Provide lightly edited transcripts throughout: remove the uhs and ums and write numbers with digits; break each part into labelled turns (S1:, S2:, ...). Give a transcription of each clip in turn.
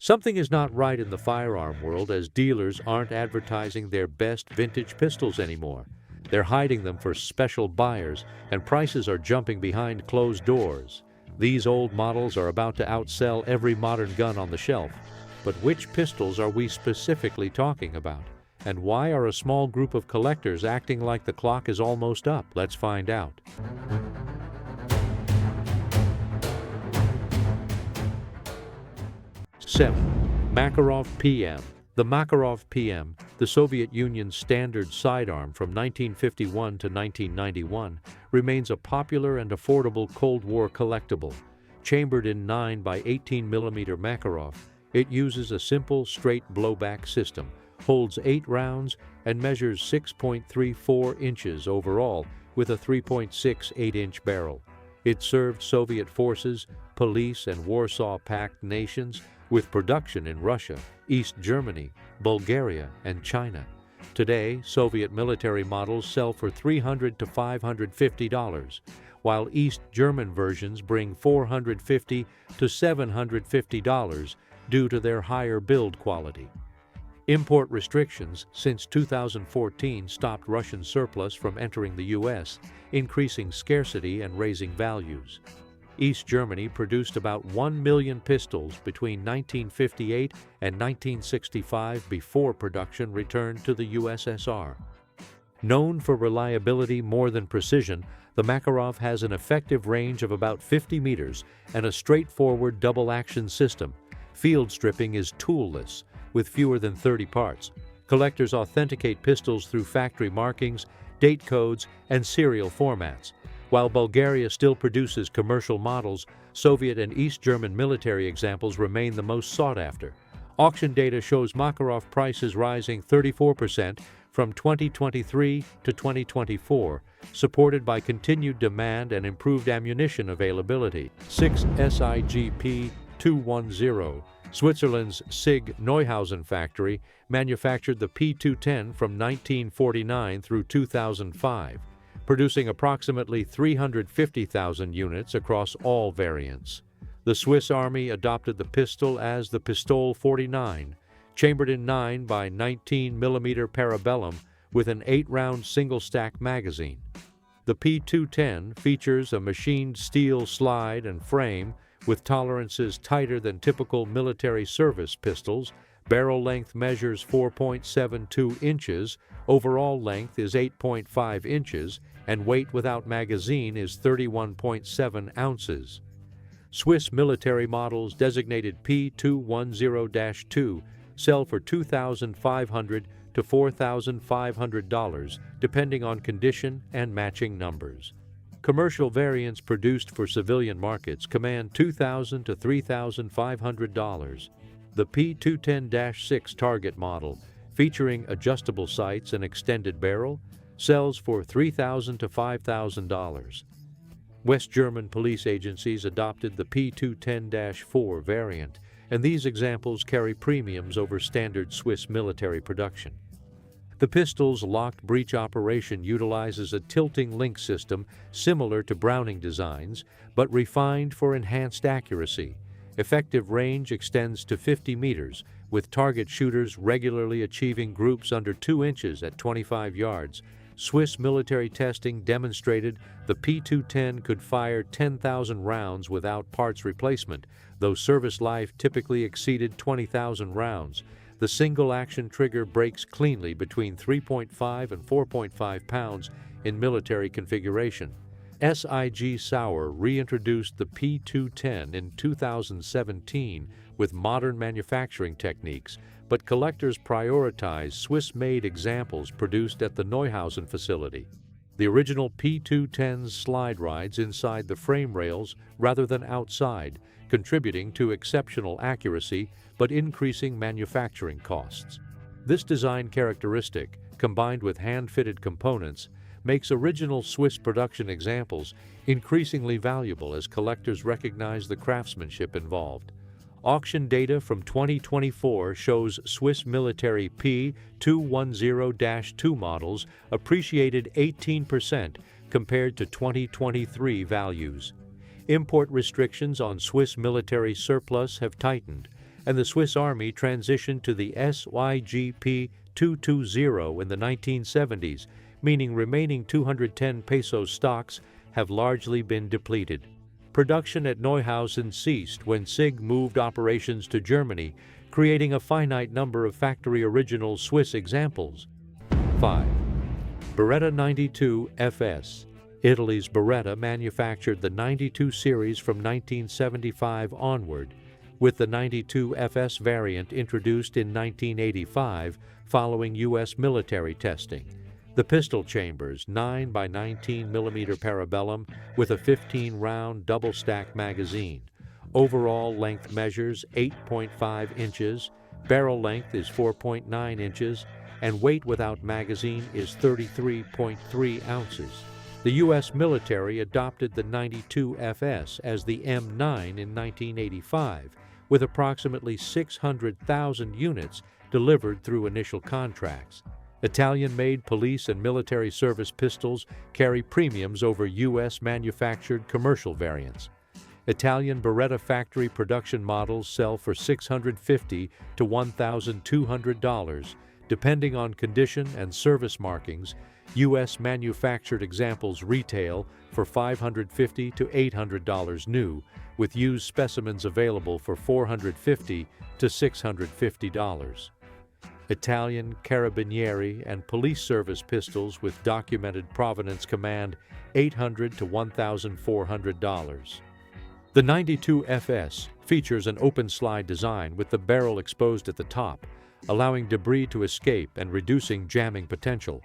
S1: Something is not right in the firearm world as dealers aren't advertising their best vintage pistols anymore. They're hiding them for special buyers, and prices are jumping behind closed doors. These old models are about to outsell every modern gun on the shelf. But which pistols are we specifically talking about? And why are a small group of collectors acting like the clock is almost up? Let's find out. Makarov PM. The Makarov PM, the Soviet Union's standard sidearm from 1951 to 1991, remains a popular and affordable Cold War collectible. Chambered in 9 by 18mm Makarov, it uses a simple, straight blowback system, holds 8 rounds, and measures 6.34 inches overall with a 3.68-inch barrel. It served Soviet forces, police, and Warsaw Pact nations, with production in Russia, East Germany, Bulgaria, and China. Today, Soviet military models sell for $300 to $550, while East German versions bring $450 to $750 due to their higher build quality. Import restrictions since 2014 stopped Russian surplus from entering the U.S., increasing scarcity and raising values. East Germany produced about 1 million pistols between 1958 and 1965 before production returned to the USSR. Known for reliability more than precision, the Makarov has an effective range of about 50 meters and a straightforward double-action system. Field stripping is toolless, with fewer than 30 parts. Collectors authenticate pistols through factory markings, date codes, and serial formats. While Bulgaria still produces commercial models, Soviet and East German military examples remain the most sought after. Auction data shows Makarov prices rising 34% from 2023 to 2024, supported by continued demand and improved ammunition availability. Swiss SIG P210, Switzerland's SIG Neuhausen factory, manufactured the P210 from 1949 through 2005. Producing approximately 350,000 units across all variants. The Swiss Army adopted the pistol as the Pistol 49, chambered in 9 by 19mm parabellum with an 8-round single-stack magazine. The P210 features a machined steel slide and frame with tolerances tighter than typical military service pistols. Barrel length measures 4.72 inches, overall length is 8.5 inches, and weight without magazine is 31.7 ounces. Swiss military models designated P210-2 sell for $2,500 to $4,500 depending on condition and matching numbers. Commercial variants produced for civilian markets command $2,000 to $3,500. The P210-6 target model, featuring adjustable sights and extended barrel, sells for $3,000 to $5,000. West German police agencies adopted the P210-4 variant, and these examples carry premiums over standard Swiss military production. The pistol's locked breech operation utilizes a tilting link system similar to Browning designs, but refined for enhanced accuracy. Effective range extends to 50 meters, with target shooters regularly achieving groups under 2 inches at 25 yards. Swiss military testing demonstrated the P210 could fire 10,000 rounds without parts replacement, though service life typically exceeded 20,000 rounds. The single-action trigger breaks cleanly between 3.5 and 4.5 pounds in military configuration. SIG Sauer reintroduced the P210 in 2017 with modern manufacturing techniques, but collectors prioritize Swiss-made examples produced at the Neuhausen facility. The original P210's slide rides inside the frame rails rather than outside, contributing to exceptional accuracy but increasing manufacturing costs. This design characteristic, combined with hand-fitted components, makes original Swiss production examples increasingly valuable as collectors recognize the craftsmanship involved. Auction data from 2024 shows Swiss military P210-2 models appreciated 18% compared to 2023 values. Import restrictions on Swiss military surplus have tightened, and the Swiss Army transitioned to the SIG P210 in the 1970s, meaning remaining 210 peso stocks have largely been depleted. Production at Neuhausen ceased when SIG moved operations to Germany, creating a finite number of factory-original Swiss examples. 5. Beretta 92 FS. Italy's Beretta manufactured the 92 series from 1975 onward, with the 92 FS variant introduced in 1985 following U.S. military testing. The pistol chambers, 9 by 19 mm parabellum with a 15-round double-stack magazine. Overall length measures 8.5 inches, barrel length is 4.9 inches, and weight without magazine is 33.3 ounces. The U.S. military adopted the 92 FS as the M9 in 1985, with approximately 600,000 units delivered through initial contracts. Italian-made police and military service pistols carry premiums over U.S.-manufactured commercial variants. Italian Beretta factory production models sell for $650 to $1,200, depending on condition and service markings. U.S. manufactured examples retail for $550 to $800 new, with used specimens available for $450 to $650. Italian Carabinieri and police service pistols with documented provenance command $800 to $1,400. The 92 FS features an open slide design with the barrel exposed at the top, allowing debris to escape and reducing jamming potential.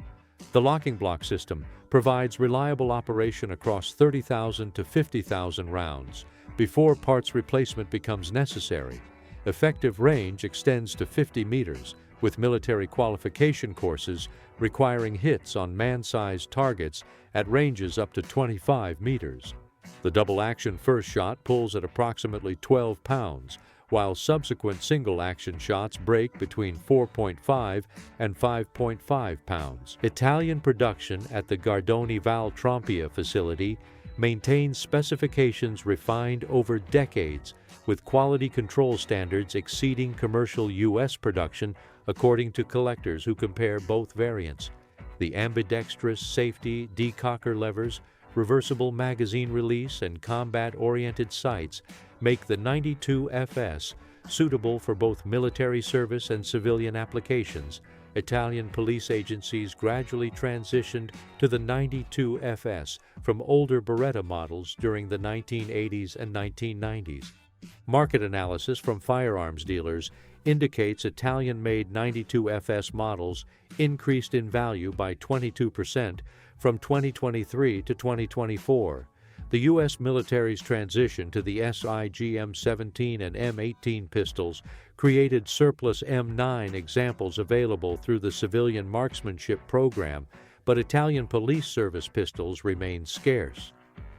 S1: The locking block system provides reliable operation across 30,000 to 50,000 rounds before parts replacement becomes necessary. Effective range extends to 50 meters, with military qualification courses requiring hits on man-sized targets at ranges up to 25 meters. The double-action first shot pulls at approximately 12 pounds, while subsequent single-action shots break between 4.5 and 5.5 pounds. Italian production at the Gardoni Val Trompia facility maintains specifications refined over decades, with quality control standards exceeding commercial U.S. production according to collectors who compare both variants. The ambidextrous safety decocker levers, reversible magazine release, and combat-oriented sights make the 92 FS suitable for both military service and civilian applications. Italian police agencies gradually transitioned to the 92 FS from older Beretta models during the 1980s and 1990s. Market analysis from firearms dealers indicates Italian-made 92 FS models increased in value by 22% from 2023 to 2024. The U.S. military's transition to the SIG M17 and M18 pistols created surplus M9 examples available through the civilian marksmanship program, but Italian police service pistols remain scarce.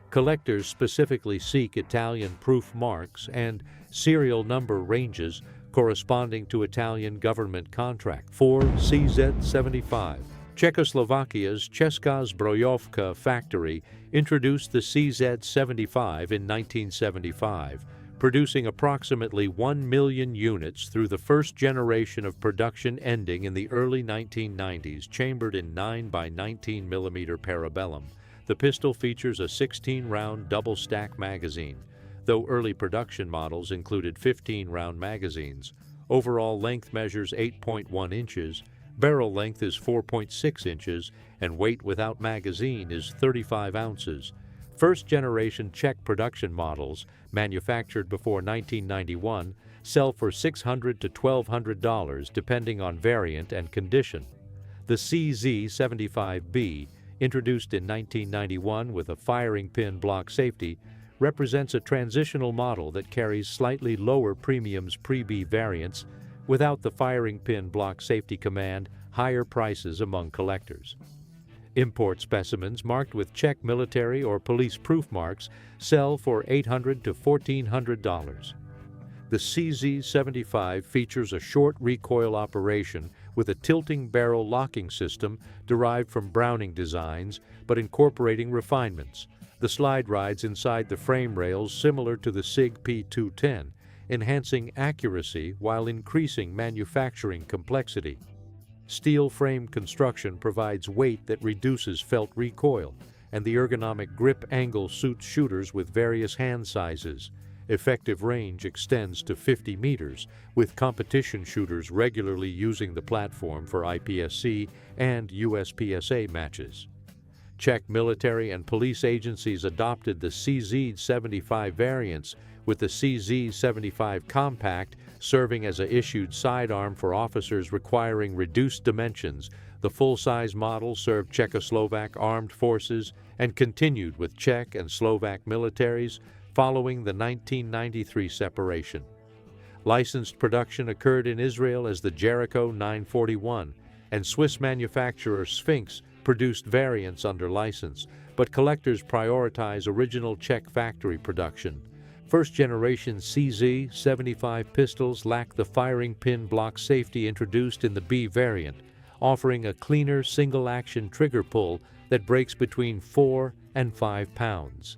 S1: Collectors specifically seek Italian proof marks and serial number ranges corresponding to Italian government contract. 4. CZ75. Czechoslovakia's Česká Zbrojovka factory introduced the CZ75 in 1975, producing approximately 1 million units through the first generation of production ending in the early 1990s, chambered in 9 by 19 mm parabellum. The pistol features a 16-round double-stack magazine, though early production models included 15-round magazines. Overall length measures 8.1 inches, barrel length is 4.6 inches, and weight without magazine is 35 ounces. First-generation Czech production models, manufactured before 1991, sell for $600 to $1,200 depending on variant and condition. The CZ75B, introduced in 1991 with a firing pin block safety, represents a transitional model that carries slightly lower premiums pre-B variants. Without the firing pin block safety command, higher prices among collectors. Import specimens marked with Czech military or police proof marks sell for $800 to $1,400. The CZ75 features a short recoil operation with a tilting barrel locking system derived from Browning designs, but incorporating refinements. The slide rides inside the frame rails similar to the SIG P210, enhancing accuracy while increasing manufacturing complexity. Steel frame construction provides weight that reduces felt recoil, and the ergonomic grip angle suits shooters with various hand sizes. Effective range extends to 50 meters, with competition shooters regularly using the platform for IPSC and USPSA matches. Czech military and police agencies adopted the CZ-75 variants, with the CZ-75 Compact serving as a issued sidearm for officers requiring reduced dimensions. The full-size model served Czechoslovak armed forces and continued with Czech and Slovak militaries following the 1993 separation. Licensed production occurred in Israel as the Jericho 941, and Swiss manufacturer Sphinx produced variants under license, but collectors prioritize original Czech factory production. First-generation CZ-75 pistols lack the firing pin block safety introduced in the B variant, offering a cleaner single-action trigger pull that breaks between 4 and 5 pounds.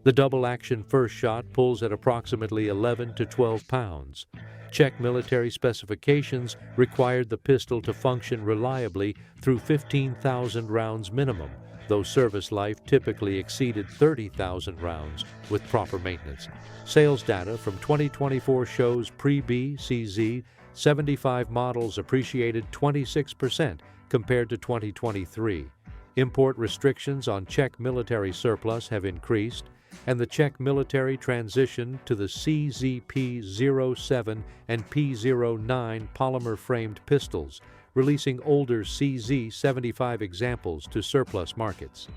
S1: The double-action first shot pulls at approximately 11 to 12 pounds. Czech military specifications required the pistol to function reliably through 15,000 rounds minimum, though service life typically exceeded 30,000 rounds with proper maintenance. Sales data from 2024 shows pre-B CZ-75 models appreciated 26% compared to 2023. Import restrictions on Czech military surplus have increased, and the Czech military transitioned to the CZ-P07 and P09 polymer-framed pistols, releasing older CZ-75 examples to surplus markets.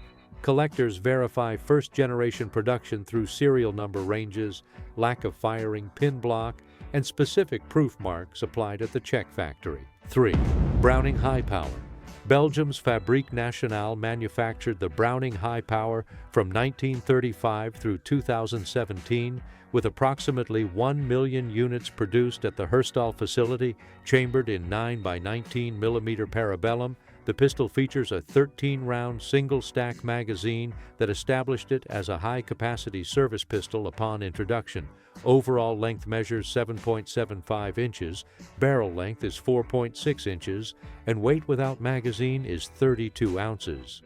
S1: Collectors verify first-generation production through serial number ranges, lack of firing pin block, and specific proof marks applied at the Czech factory. 3. Browning High Power. Belgium's Fabrique Nationale manufactured the Browning High Power from 1935 through 2017, with approximately 1 million units produced at the Herstal facility, chambered in 9x19 mm parabellum. The pistol features a 13-round single-stack magazine that established it as a high-capacity service pistol upon introduction. Overall length measures 7.75 inches, barrel length is 4.6 inches, and weight without magazine is 32 ounces.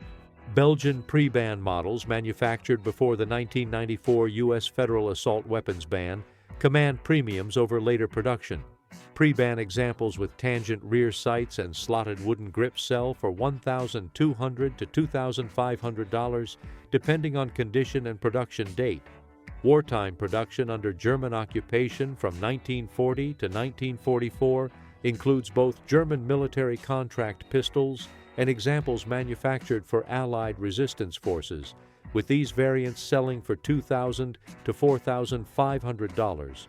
S1: Belgian pre-ban models manufactured before the 1994 U.S. federal assault weapons ban command premiums over later production. Pre-ban examples with tangent rear sights and slotted wooden grips sell for $1,200 to $2,500, depending on condition and production date. Wartime production under German occupation from 1940 to 1944 includes both German military contract pistols and examples manufactured for Allied resistance forces, with these variants selling for $2,000 to $4,500.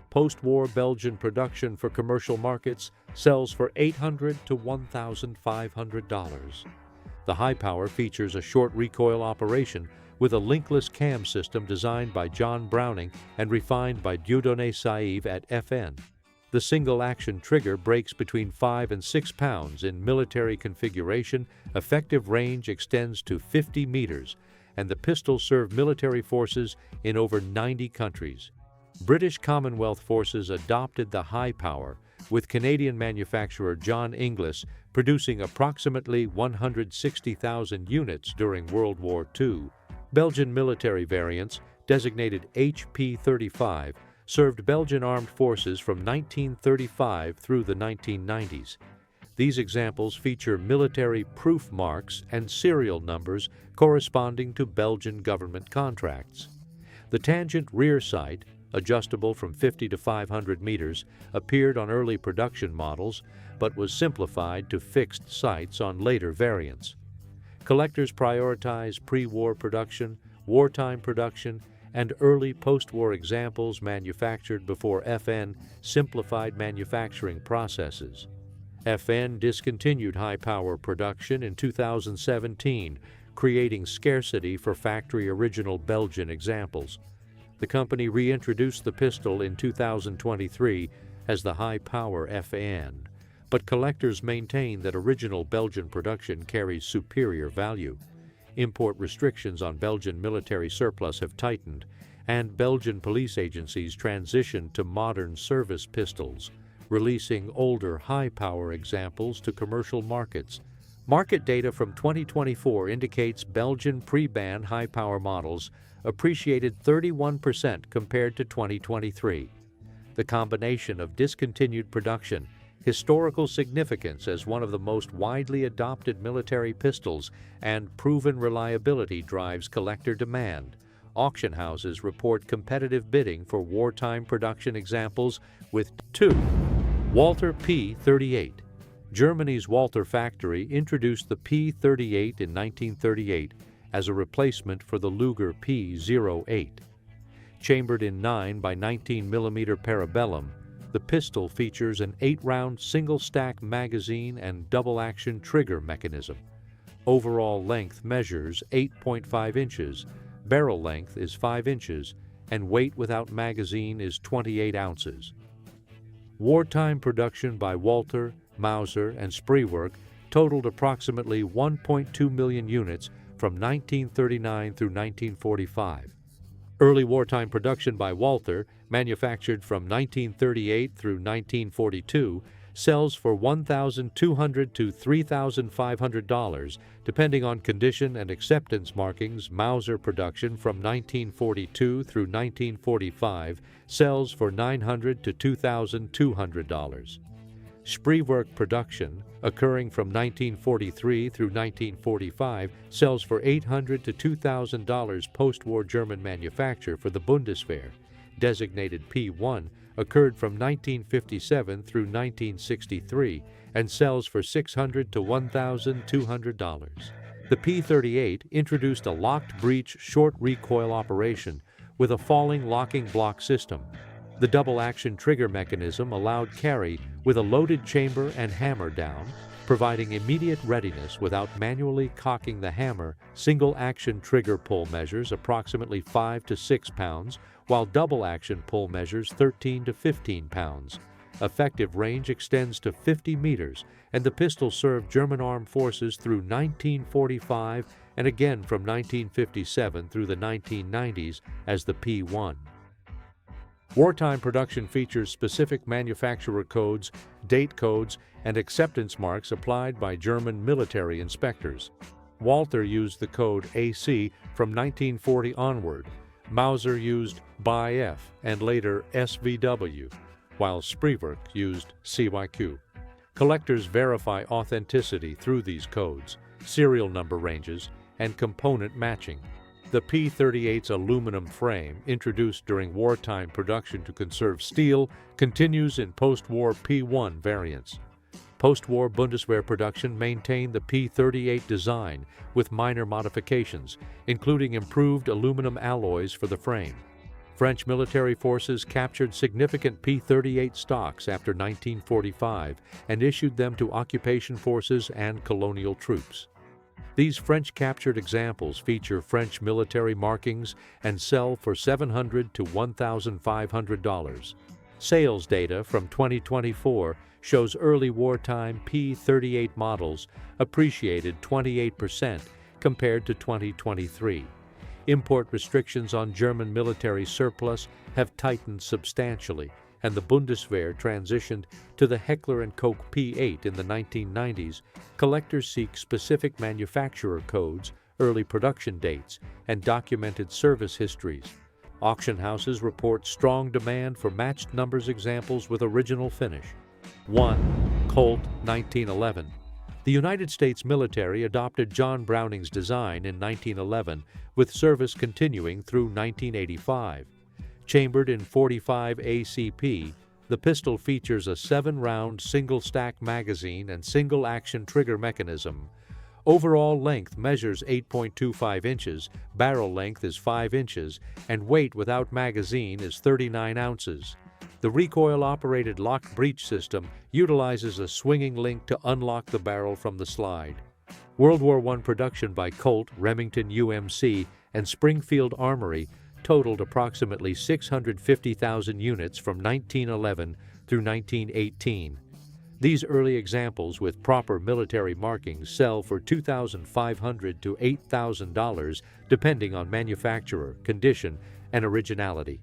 S1: Post-war Belgian production for commercial markets sells for $800 to $1,500. The High Power features a short recoil operation with a linkless cam system designed by John Browning and refined by Dieudonné Saïve at FN. The single-action trigger breaks between 5 and 6 pounds in military configuration, effective range extends to 50 meters, and the pistols serve military forces in over 90 countries. British Commonwealth forces adopted the High Power, with Canadian manufacturer John Inglis producing approximately 160,000 units during World War II. Belgian military variants, designated HP-35, served Belgian armed forces from 1935 through the 1990s. These examples feature military proof marks and serial numbers corresponding to Belgian government contracts. The tangent rear sight, adjustable from 50 to 500 meters, appeared on early production models, but was simplified to fixed sights on later variants. Collectors prioritize pre-war production, wartime production, and early post-war examples manufactured before FN simplified manufacturing processes. FN discontinued high-power production in 2017, creating scarcity for factory-original Belgian examples. The company reintroduced the pistol in 2023 as the High Power FN, but collectors maintain that original Belgian production carries superior value. Import restrictions on Belgian military surplus have tightened, and Belgian police agencies transitioned to modern service pistols, releasing older high-power examples to commercial markets. Market data from 2024 indicates Belgian pre-ban high-power models appreciated 31% compared to 2023. The combination of discontinued production, historical significance as one of the most widely adopted military pistols, and proven reliability drives collector demand. Auction houses report competitive bidding for wartime production examples with 2. Walther P38. Germany's Walther factory introduced the P38 in 1938 as a replacement for the Luger P08. Chambered in 9 by 19 mm parabellum, the pistol features an 8-round single-stack magazine and double-action trigger mechanism. Overall length measures 8.5 inches, barrel length is 5 inches, and weight without magazine is 28 ounces. Wartime production by Walther, Mauser, and Spreewerk totaled approximately 1.2 million units from 1939 through 1945. Early wartime production by Walther, manufactured from 1938 through 1942, sells for $1,200 to $3,500, depending on condition and acceptance markings. Mauser production from 1942 through 1945 sells for $900 to $2,200. Spreewerk production, occurring from 1943 through 1945, sells for $800 to $2,000. Post-war German manufacture for the Bundeswehr, designated P1, occurred from 1957 through 1963 and sells for $600 to $1,200. The P38 introduced a locked breech short recoil operation with a falling locking block system. The double-action trigger mechanism allowed carry with a loaded chamber and hammer down, providing immediate readiness without manually cocking the hammer. Single-action trigger pull measures approximately 5 to 6 pounds, while double-action pull measures 13 to 15 pounds. Effective range extends to 50 meters, and the pistol served German armed forces through 1945 and again from 1957 through the 1990s as the P1. Wartime production features specific manufacturer codes, date codes, and acceptance marks applied by German military inspectors. Walther used the code AC from 1940 onward. Mauser used BIF and later SVW, while Spreewerk used CYQ. Collectors verify authenticity through these codes, serial number ranges, and component matching. The P38's aluminum frame, introduced during wartime production to conserve steel, continues in post-war P1 variants. Post-war Bundeswehr production maintained the P38 design with minor modifications, including improved aluminum alloys for the frame. French military forces captured significant P38 stocks after 1945 and issued them to occupation forces and colonial troops. These French-captured examples feature French military markings and sell for $700 to $1,500. Sales data from 2024 shows early wartime P38 models appreciated 28% compared to 2023. Import restrictions on German military surplus have tightened substantially, and the Bundeswehr transitioned to the Heckler & Koch P8 in the 1990s. Collectors seek specific manufacturer codes, early production dates, and documented service histories. Auction houses report strong demand for matched numbers examples with original finish. 1. Colt 1911. The United States military adopted John Browning's design in 1911, with service continuing through 1985. Chambered in .45 ACP, the pistol features a 7-round single-stack magazine and single-action trigger mechanism. Overall length measures 8.25 inches, barrel length is 5 inches, and weight without magazine is 39 ounces. The recoil-operated locked breech system utilizes a swinging link to unlock the barrel from the slide. World War I production by Colt, Remington UMC, and Springfield Armory totaled approximately 650,000 units from 1911 through 1918. These early examples with proper military markings sell for $2,500 to $8,000 depending on manufacturer, condition, and originality.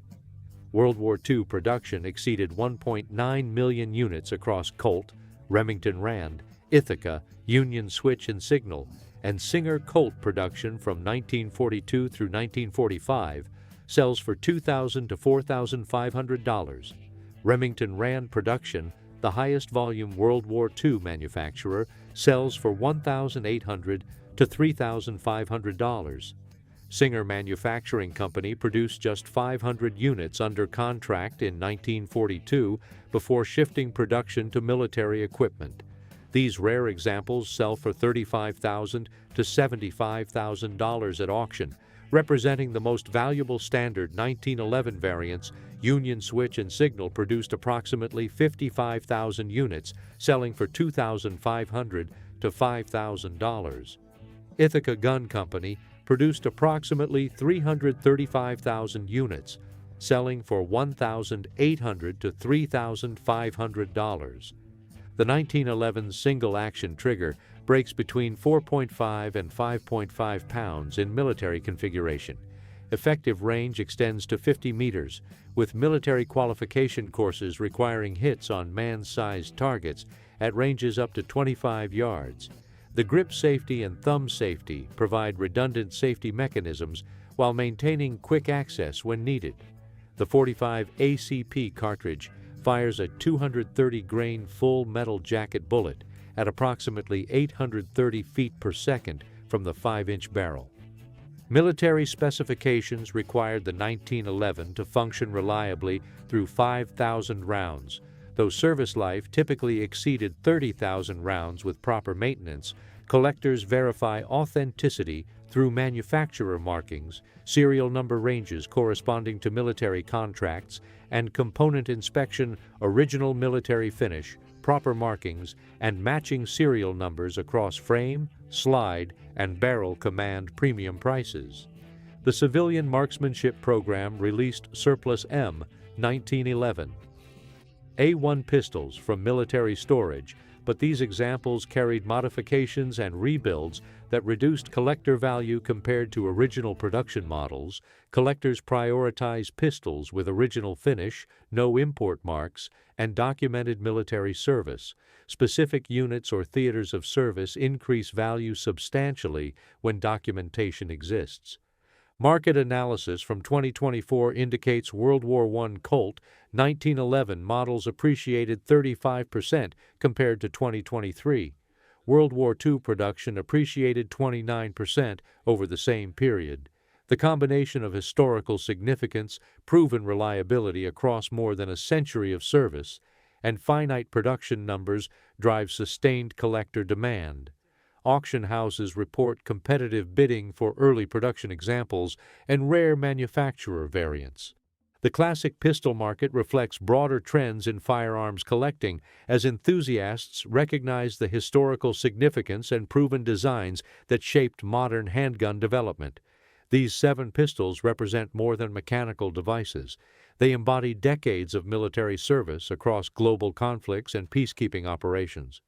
S1: World War II production exceeded 1.9 million units across Colt, Remington Rand, Ithaca, Union Switch and Signal, and Singer Colt production from 1942 through 1945 sells for $2,000 to $4,500. Remington Rand production, the highest volume World War II manufacturer, sells for $1,800 to $3,500. Singer Manufacturing Company produced just 500 units under contract in 1942 before shifting production to military equipment. These rare examples sell for $35,000 to $75,000 at auction, representing the most valuable standard 1911 variants. Union Switch and Signal produced approximately 55,000 units, selling for $2,500 to $5,000. Ithaca Gun Company produced approximately 335,000 units, selling for $1,800 to $3,500. The 1911 single-action trigger breaks between 4.5 and 5.5 pounds in military configuration. Effective range extends to 50 meters, with military qualification courses requiring hits on man-sized targets at ranges up to 25 yards. The grip safety and thumb safety provide redundant safety mechanisms while maintaining quick access when needed. The 45 ACP cartridge fires a 230-grain full metal jacket bullet at approximately 830 feet per second from the 5-inch barrel. Military specifications required the 1911 to function reliably through 5,000 rounds. Though service life typically exceeded 30,000 rounds with proper maintenance, collectors verify authenticity through manufacturer markings, serial number ranges corresponding to military contracts, and component inspection, original military finish, proper markings, and matching serial numbers across frame, slide, and barrel command premium prices. The Civilian Marksmanship Program released Surplus M 1911. A1 pistols from military storage, but these examples carried modifications and rebuilds that reduced collector value compared to original production models. Collectors prioritize pistols with original finish, no import marks, and documented military service. Specific units or theaters of service increase value substantially when documentation exists. Market analysis from 2024 indicates World War I Colt 1911 models appreciated 35% compared to 2023. World War II production appreciated 29% over the same period. The combination of historical significance, proven reliability across more than a century of service, and finite production numbers drive sustained collector demand. Auction houses report competitive bidding for early production examples and rare manufacturer variants. The classic pistol market reflects broader trends in firearms collecting as enthusiasts recognize the historical significance and proven designs that shaped modern handgun development. These 7 pistols represent more than mechanical devices. They embody decades of military service across global conflicts and peacekeeping operations.